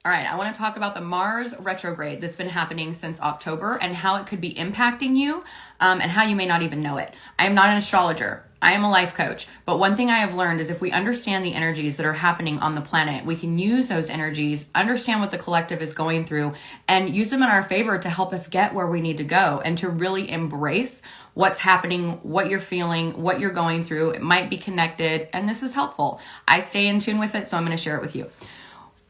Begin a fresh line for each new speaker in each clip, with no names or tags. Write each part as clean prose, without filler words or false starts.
All right, I want to talk about the Mars retrograde that's been happening since October and how it could be impacting you and how you may not even know it. I am not an astrologer. I am a life coach. But one thing I have learned is if we understand the energies that are happening on the planet, we can use those energies, understand what the collective is going through, and use them in our favor to help us get where we need to go and to really embrace what's happening, what you're feeling, what you're going through. It might be connected, and this is helpful. I stay in tune with it, so I'm going to share it with you.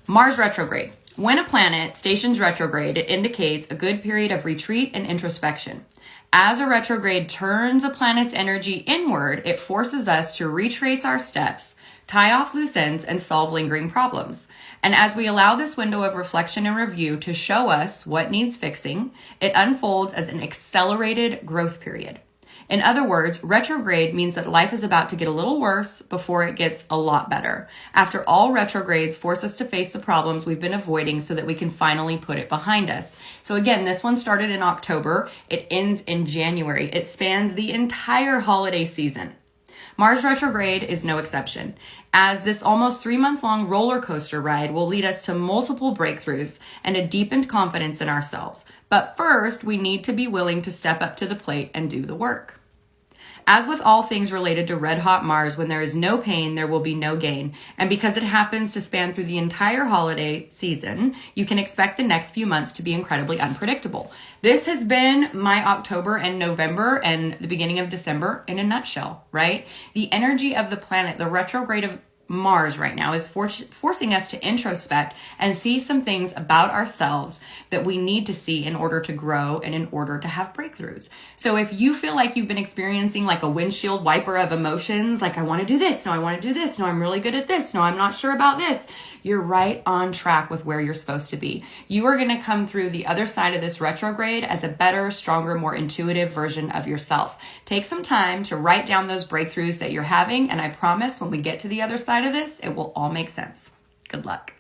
Mars retrograde. When a planet stations retrograde, it indicates a good period of retreat and introspection. As a retrograde turns a planet's energy inward, it forces us to retrace our steps, tie off loose ends, and solve lingering problems. And as we allow this window of reflection and review to show us what needs fixing, it unfolds as an accelerated growth period. In other words, retrograde means that life is about to get a little worse before it gets a lot better. After all, retrogrades force us to face the problems we've been avoiding so that we can finally put it behind us. So again, this one started in October. It ends in January. It spans the entire holiday season. Mars retrograde is no exception, as this almost 3-month-long roller coaster ride will lead us to multiple breakthroughs and a deepened confidence in ourselves. But first, we need to be willing to step up to the plate and do the work. As with all things related to red hot Mars, when there is no pain, there will be no gain. And because it happens to span through the entire holiday season, you can expect the next few months to be incredibly unpredictable. This has been my October and November and the beginning of December in a nutshell, right? The energy of the planet, the retrograde of Mars right now is forcing us to introspect and see some things about ourselves that we need to see in order to grow and in order to have breakthroughs. So if you feel like you've been experiencing like a windshield wiper of emotions, like I want to do this, no, I want to do this, no, I'm really good at this, no, I'm not sure about this, you're right on track with where you're supposed to be. You are going to come through the other side of this retrograde as a better, stronger, more intuitive version of yourself. Take some time to write down those breakthroughs that you're having, and I promise when we get to the other side of this, it will all make sense. Good luck.